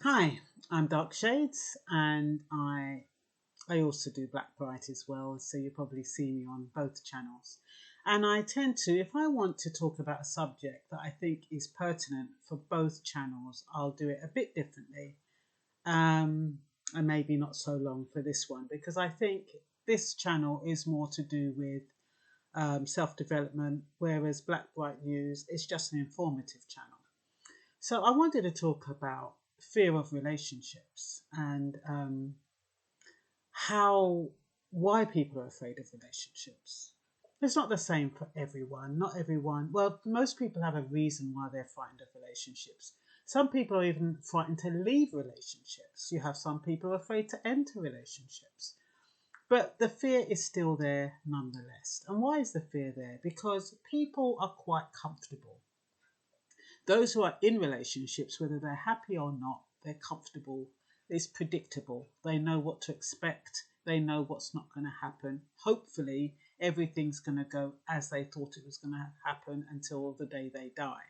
Hi, I'm Dark Shades, and I also do Blackbright as well, so you probably see me on both channels. And I tend to, if I want to talk about a subject that I think is pertinent for both channels, I'll do it a bit differently, and maybe not so long for this one, because I think this channel is more to do with self-development, whereas Blackbright News is just an informative channel. So I wanted to talk about fear of relationships and why people are afraid of relationships. It's not the same for everyone. Not everyone. Well, most people have a reason why they're frightened of relationships. Some people are even frightened to leave relationships. You have some people afraid to enter relationships. But the fear is still there nonetheless. And why is the fear there? Because people are quite comfortable. Those who are in relationships, whether they're happy or not, they're comfortable. It's predictable. They know what to expect. They know what's not going to happen. Hopefully, everything's going to go as they thought it was going to happen until the day they die.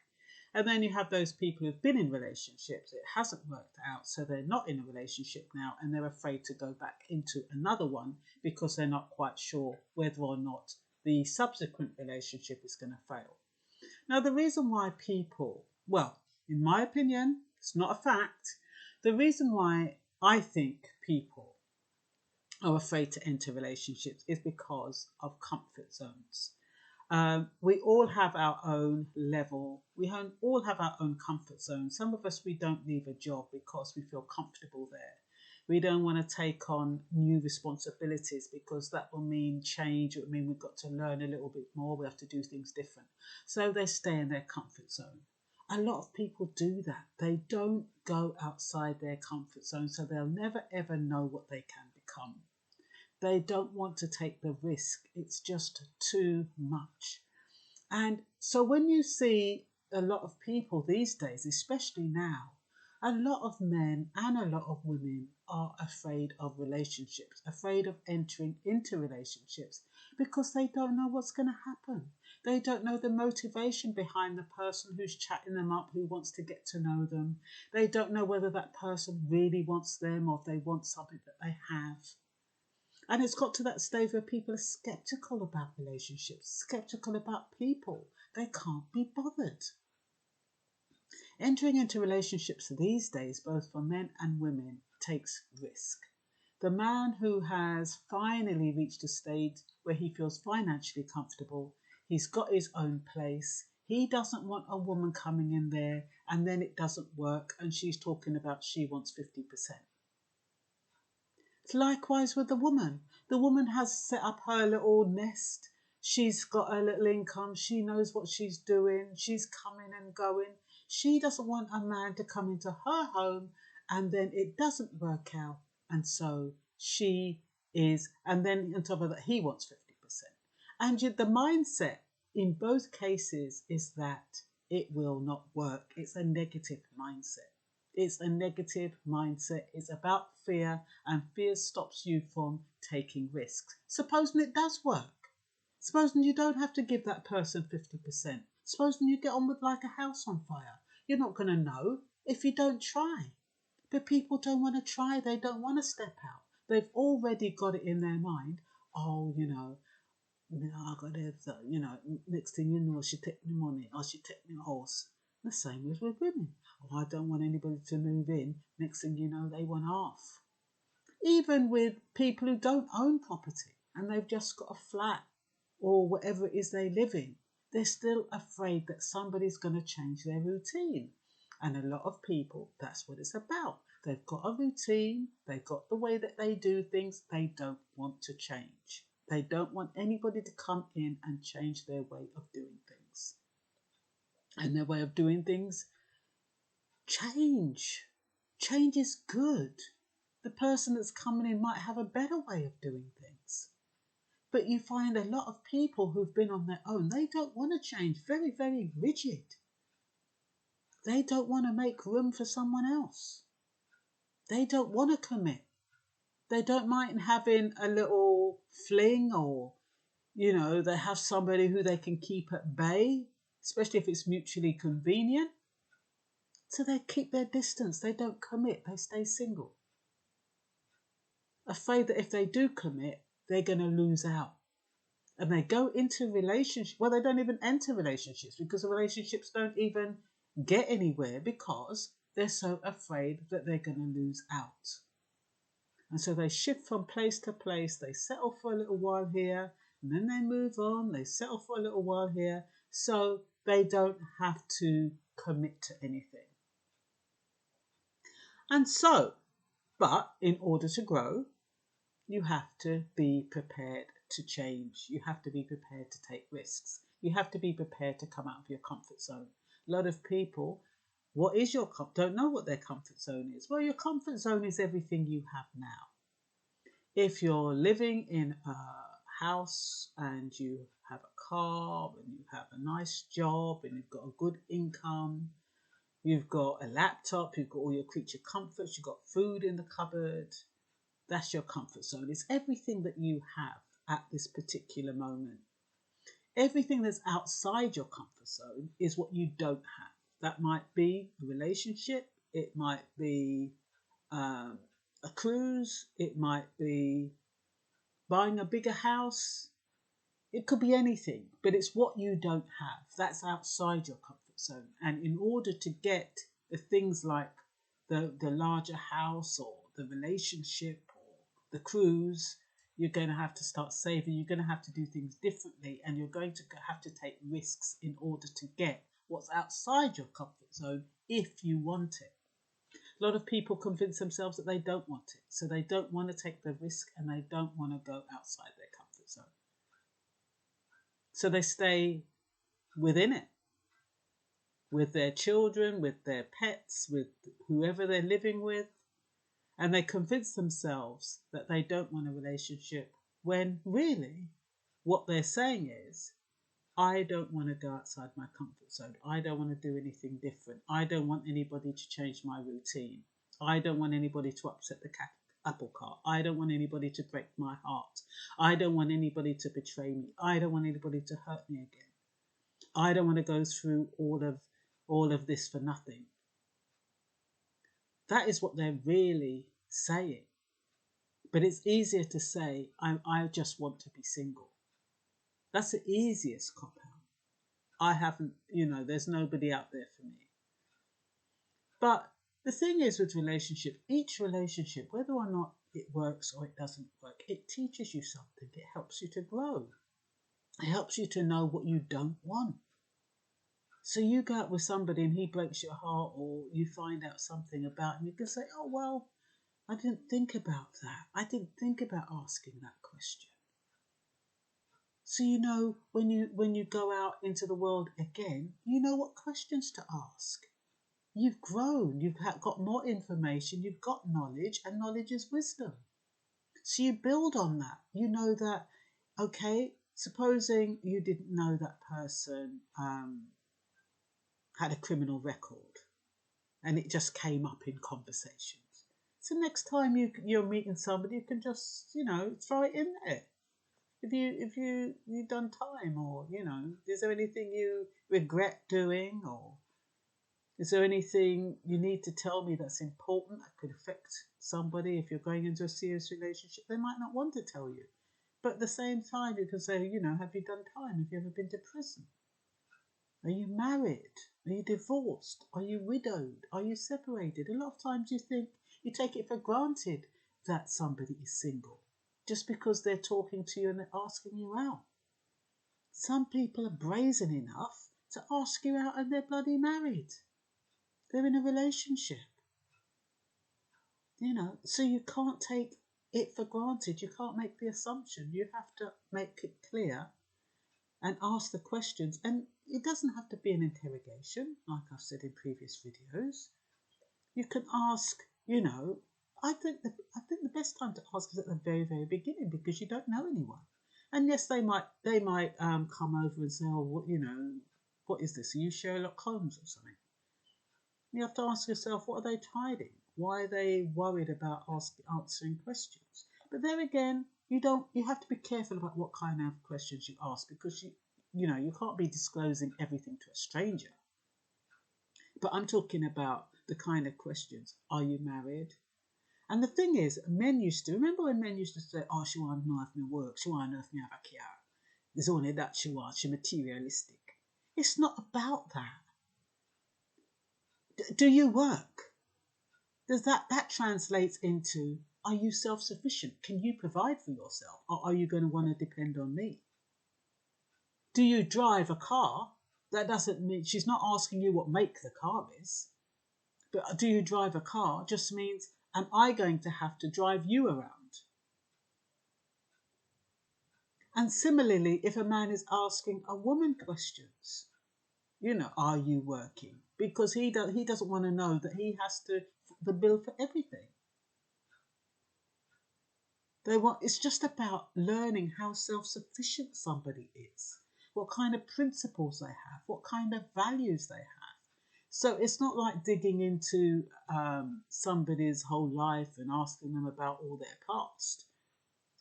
And then you have those people who've been in relationships. It hasn't worked out, so they're not in a relationship now, and they're afraid to go back into another one because they're not quite sure whether or not the subsequent relationship is going to fail. Now, the reason why people, well, in my opinion, it's not a fact. The reason why I think people are afraid to enter relationships is because of comfort zones. We all have our own level. We all have our own comfort zone. Some of us, we don't leave a job because we feel comfortable there. We don't want to take on new responsibilities because that will mean change. It will mean we've got to learn a little bit more. We have to do things different. So they stay in their comfort zone. A lot of people do that. They don't go outside their comfort zone, so they'll never ever know what they can become. They don't want to take the risk. It's just too much. And so when you see a lot of people these days, especially now, a lot of men and a lot of women are afraid of relationships, afraid of entering into relationships because they don't know what's going to happen. They don't know the motivation behind the person who's chatting them up, who wants to get to know them. They don't know whether that person really wants them or if they want something that they have. And it's got to that stage where people are skeptical about relationships, skeptical about people. They can't be bothered. Entering into relationships these days, both for men and women, takes risk. The man who has finally reached a stage where he feels financially comfortable, he's got his own place, he doesn't want a woman coming in there and then it doesn't work and she's talking about she wants 50%. Likewise with the woman. The woman has set up her little nest. She's got her little income. She knows what she's doing. She's coming and going. She doesn't want a man to come into her home and then it doesn't work out. And so she is, and then on top of that, he wants 50%. And the mindset in both cases is that it will not work. It's a negative mindset. It's a negative mindset. It's about fear, and fear stops you from taking risks. Supposing it does work. Supposing you don't have to give that person 50%. Supposing you get on with like a house on fire. You're not going to know if you don't try. But people don't want to try. They don't want to step out. They've already got it in their mind. Oh, I got to, next thing you know, she take me money or she take me horse. The same as with women. Oh, I don't want anybody to move in. Next thing you know, they want half. Even with people who don't own property and they've just got a flat or whatever it is they live in, they're still afraid that somebody's going to change their routine. And a lot of people, that's what it's about. They've got a routine. They've got the way that they do things. They don't want to change. They don't want anybody to come in and change their way of doing things. And their way of doing things, change. Change is good. The person that's coming in might have a better way of doing things. But you find a lot of people who've been on their own, they don't want to change. Very, very rigid. They don't want to make room for someone else. They don't want to commit. They don't mind having a little fling or, they have somebody who they can keep at bay, especially if it's mutually convenient. So they keep their distance. They don't commit. They stay single. Afraid that if they do commit, they're going to lose out. And they go into relationships. Well, they don't even enter relationships because the relationships don't even get anywhere because they're so afraid that they're going to lose out. And so they shift from place to place. They settle for a little while here, and then they move on. They settle for a little while here, so they don't have to commit to anything. And so, but in order to grow, you have to be prepared to change. You have to be prepared to take risks. You have to be prepared to come out of your comfort zone. A lot of people, don't know what their comfort zone is. Well, your comfort zone is everything you have now. If you're living in a house and you have a car and you have a nice job and you've got a good income, you've got a laptop, you've got all your creature comforts, you've got food in the cupboard, that's your comfort zone. It's everything that you have at this particular moment. Everything that's outside your comfort zone is what you don't have. That might be a relationship, it might be a cruise, it might be buying a bigger house, it could be anything, but it's what you don't have. That's outside your comfort zone. And in order to get the things like the larger house or the relationship or the cruise, you're going to have to start saving, you're going to have to do things differently, and you're going to have to take risks in order to get what's outside your comfort zone if you want it. A lot of people convince themselves that they don't want it, so they don't want to take the risk and they don't want to go outside their comfort zone. So they stay within it, with their children, with their pets, with whoever they're living with, and they convince themselves that they don't want a relationship when really what they're saying is, I don't want to go outside my comfort zone. I don't want to do anything different. I don't want anybody to change my routine. I don't want anybody to upset the apple cart. I don't want anybody to break my heart. I don't want anybody to betray me. I don't want anybody to hurt me again. I don't want to go through all of this for nothing. That is what they're really saying. But it's easier to say, I just want to be single. That's the easiest cop out. I haven't, there's nobody out there for me. But the thing is with relationship, each relationship, whether or not it works or it doesn't work, it teaches you something. It helps you to grow. It helps you to know what you don't want. So you go out with somebody and he breaks your heart, or you find out something about him, you can say, oh, well, I didn't think about that. I didn't think about asking that question. So when you go out into the world again, you know what questions to ask. You've grown, you've got more information, you've got knowledge, and knowledge is wisdom. So you build on that. You know that, okay, supposing you didn't know that person had a criminal record and it just came up in conversations. So next time you're meeting somebody, you can just, throw it in there. If you've done time, or is there anything you regret doing, or is there anything you need to tell me that's important that could affect somebody? If you're going into a serious relationship, they might not want to tell you, but at the same time you can say, have you done time? Have you ever been to prison? Are you married? Are you divorced? Are you widowed? Are you separated? A lot of times you take it for granted that somebody is single, just because they're talking to you and they're asking you out. Some people are brazen enough to ask you out and they're bloody married. They're in a relationship. So you can't take it for granted. You can't make the assumption. You have to make it clear and ask the questions. And it doesn't have to be an interrogation, like I've said in previous videos. You can ask, I think the best time to ask is at the very, very beginning, because you don't know anyone. And yes, they might come over and say, oh, what is this? Are you Sherlock Holmes or something? You have to ask yourself, what are they hiding? Why are they worried about answering questions? But there again, you have to be careful about what kind of questions you ask, because you can't be disclosing everything to a stranger. But I'm talking about the kind of questions. Are you married? And the thing is, remember when men used to say, oh, she want to know if me work, she want to know if me have a car. It's only that she wants, she's materialistic. It's not about that. Do you work? Does that translates into, are you self-sufficient? Can you provide for yourself? Or are you going to want to depend on me? Do you drive a car? That doesn't mean, she's not asking you what make the car is. But do you drive a car just means, am I going to have to drive you around? And similarly, if a man is asking a woman questions, are you working? Because he doesn't want to know that he has to the bill for everything. It's just about learning how self-sufficient somebody is, what kind of principles they have, what kind of values they have. So it's not like digging into somebody's whole life and asking them about all their past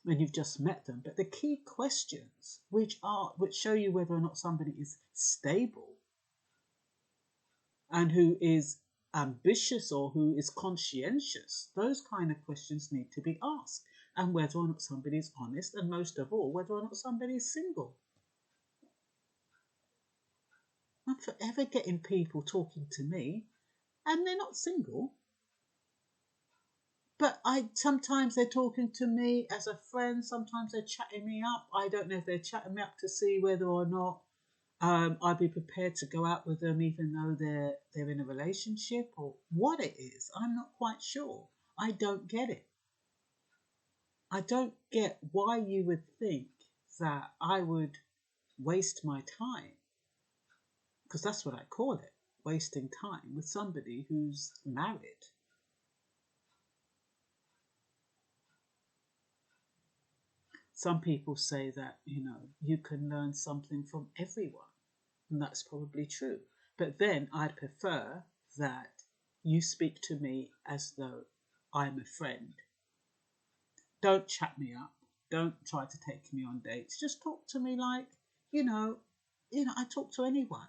when you've just met them. But the key questions, which show you whether or not somebody is stable and who is ambitious or who is conscientious, those kind of questions need to be asked. And whether or not somebody is honest, and most of all, whether or not somebody is single. I'm forever getting people talking to me and they're not single. But sometimes they're talking to me as a friend, sometimes they're chatting me up. I don't know if they're chatting me up to see whether or not I'd be prepared to go out with them even though they're in a relationship, or what it is. I'm not quite sure. I don't get it. I don't get why you would think that I would waste my time, because that's what I call it, wasting time with somebody who's married. Some people say that, you can learn something from everyone, and that's probably true. But then I'd prefer that you speak to me as though I'm a friend. Don't chat me up. Don't try to take me on dates. Just talk to me like, I talk to anyone.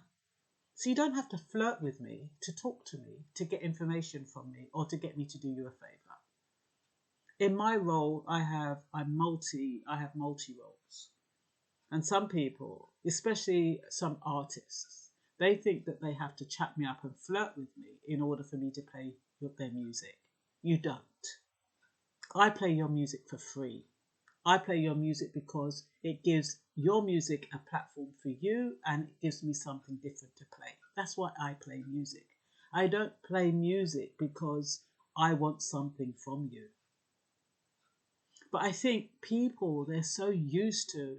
So you don't have to flirt with me to talk to me, to get information from me, or to get me to do you a favour. In my role, I have multi roles. And some people, especially some artists, they think that they have to chat me up and flirt with me in order for me to play their music. You don't. I play your music for free. I play your music because it gives your music a platform for you, and it gives me something different to play. That's why I play music. I don't play music because I want something from you. But I think people, they're so used to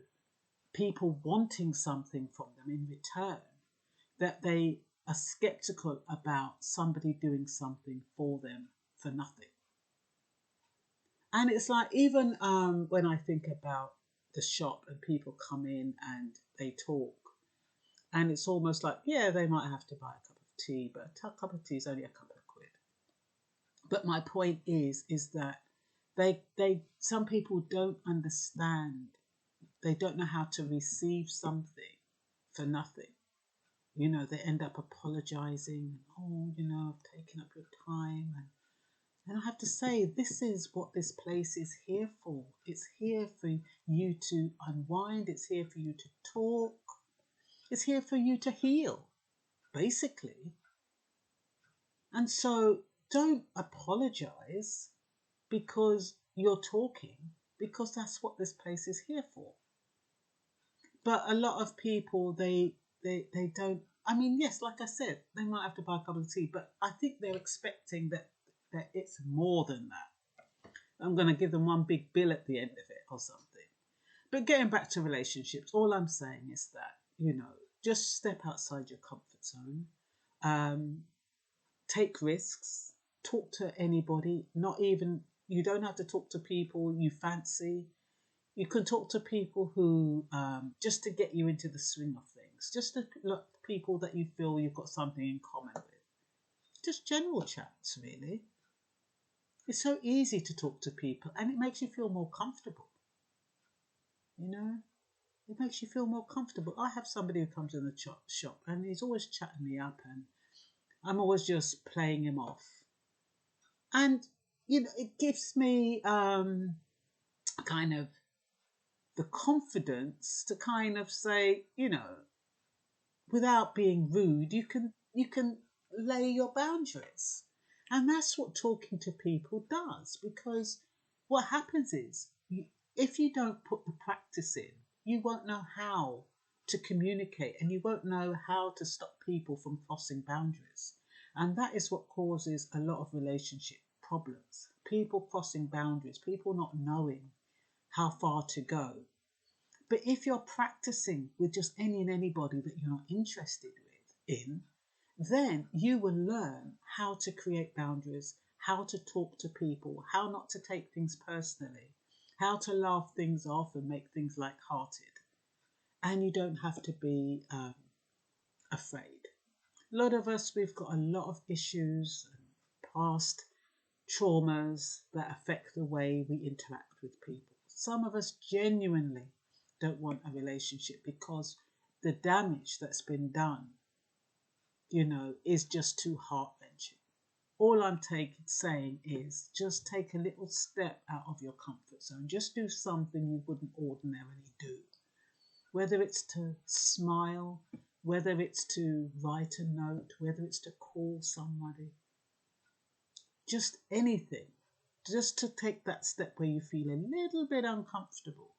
people wanting something from them in return that they are skeptical about somebody doing something for them for nothing. And it's like, even when I think about the shop and people come in and they talk, and it's almost like, yeah, they might have to buy a cup of tea, but a cup of tea is only a couple of quid. But my point is that some people don't understand. They don't know how to receive something for nothing. They end up apologizing. Oh, I've taken up your time. And I have to say, this is what this place is here for. It's here for you to unwind. It's here for you to talk. It's here for you to heal, basically. And so don't apologize because you're talking, because that's what this place is here for. But a lot of people, they don't. I mean, yes, like I said, they might have to buy a cup of tea, but I think they're expecting that it's more than that. I'm going to give them one big bill at the end of it or something. But getting back to relationships, all I'm saying is that, just step outside your comfort zone. Take risks. Talk to anybody. You don't have to talk to people you fancy. You can talk to people who, just to get you into the swing of things. Just to look people that you feel you've got something in common with. Just general chats, really. It's so easy to talk to people, and it makes you feel more comfortable. It makes you feel more comfortable. I have somebody who comes in the shop and he's always chatting me up, and I'm always just playing him off. And, it gives me kind of the confidence to kind of say, without being rude, you can lay your boundaries. And that's what talking to people does, because what happens is, if you don't put the practice in, you won't know how to communicate, and you won't know how to stop people from crossing boundaries. And that is what causes a lot of relationship problems. People crossing boundaries, people not knowing how far to go. But if you're practicing with just any and anybody that you're not interested in, then you will learn how to create boundaries, how to talk to people, how not to take things personally, how to laugh things off and make things light-hearted. And you don't have to be afraid. A lot of us, we've got a lot of issues and past traumas that affect the way we interact with people. Some of us genuinely don't want a relationship because the damage that's been done, is just too heart-wrenching. All I'm saying is just take a little step out of your comfort zone. Just do something you wouldn't ordinarily do. Whether it's to smile, whether it's to write a note, whether it's to call somebody, just anything. Just to take that step where you feel a little bit uncomfortable,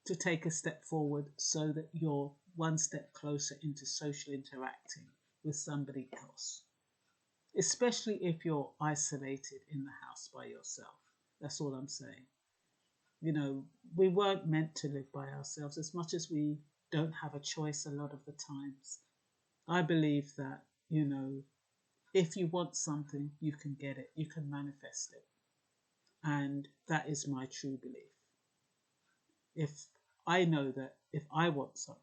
to take a step forward so that you're one step closer into social interacting with somebody else. Especially if you're isolated in the house by yourself. That's all I'm saying. We weren't meant to live by ourselves, as much as we don't have a choice a lot of the times. I believe that, if you want something, you can get it, you can manifest it. And that is my true belief. If I know that if I want something,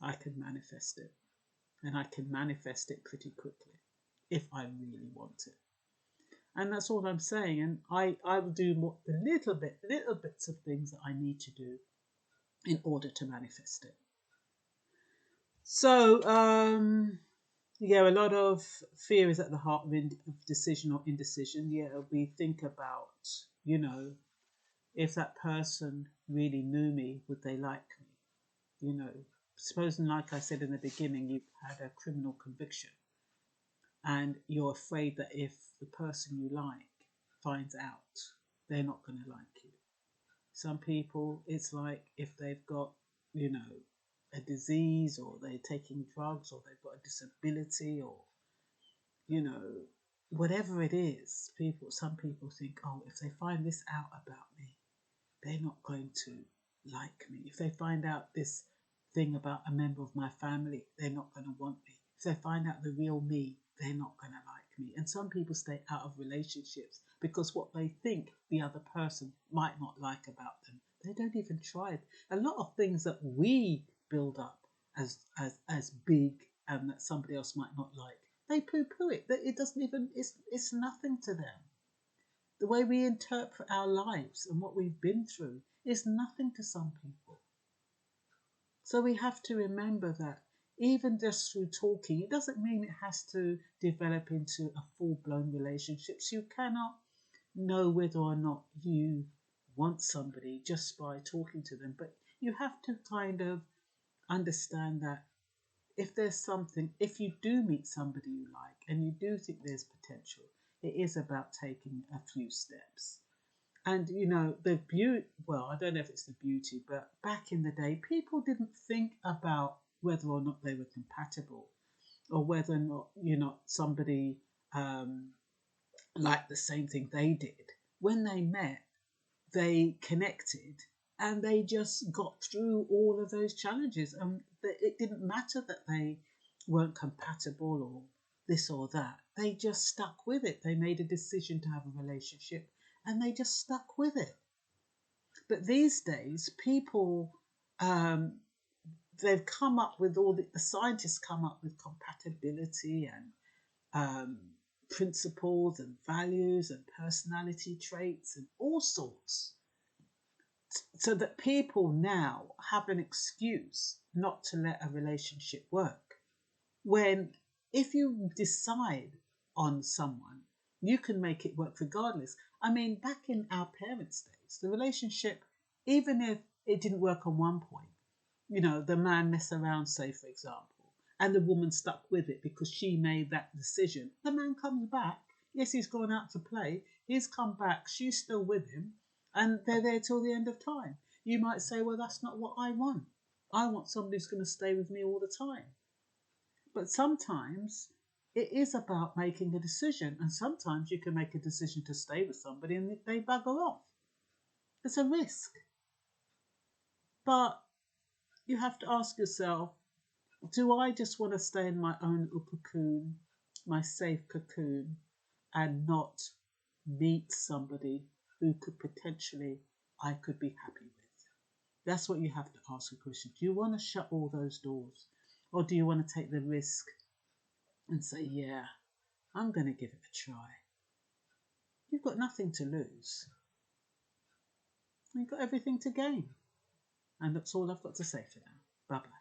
I can manifest it. And I can manifest it pretty quickly if I really want it. And that's all I'm saying. And I will do the little bits of things that I need to do in order to manifest it. So, a lot of fear is at the heart of decision or indecision. We think about, if that person really knew me, would they like me? Supposing, like I said in the beginning, you've had a criminal conviction and you're afraid that if the person you like finds out, they're not going to like you. Some people, it's like if they've got, a disease, or they're taking drugs, or they've got a disability, or, whatever it is, some people think, oh, if they find this out about me, they're not going to like me. If they find out this thing about a member of my family, they're not going to want me. If they find out the real me, they're not going to like me. And some people stay out of relationships because what they think the other person might not like about them, they don't even try it. A lot of things that we build up as big and that somebody else might not like, they poo-poo it. It doesn't even, it's nothing to them. The way we interpret our lives and what we've been through is nothing to some people. So we have to remember that even just through talking, it doesn't mean it has to develop into a full-blown relationship. So you cannot know whether or not you want somebody just by talking to them. But you have to kind of understand that if you do meet somebody you like and you do think there's potential, it is about taking a few steps. And, the beauty, well, I don't know if it's the beauty, but back in the day, people didn't think about whether or not they were compatible, or whether or not, somebody liked the same thing they did. When they met, they connected, and they just got through all of those challenges. And it didn't matter that they weren't compatible or this or that. They just stuck with it. They made a decision to have a relationship, and they just stuck with it. But these days, people, they've come up with the scientists come up with compatibility and principles and values and personality traits and all sorts, so that people now have an excuse not to let a relationship work, when If you decide on someone, you can make it work regardless. I mean, back in our parents' days, the relationship, even if it didn't work on one point, you know, the man messed around, say, for example, and the woman stuck with it because she made that decision. The man comes back. Yes, he's gone out to play. He's come back. She's still with him. And they're there till the end of time. You might say, well, that's not what I want. I want somebody who's going to stay with me all the time. But sometimes it is about making a decision. And sometimes you can make a decision to stay with somebody and they bugger off. It's a risk. But you have to ask yourself, do I just want to stay in my own little cocoon, my safe cocoon, and not meet somebody who I could be happy with? That's what you have to ask a question. Do you want to shut all those doors? Or do you want to take the risk and say, yeah, I'm going to give it a try? You've got nothing to lose. You've got everything to gain. And that's all I've got to say for now. Bye-bye.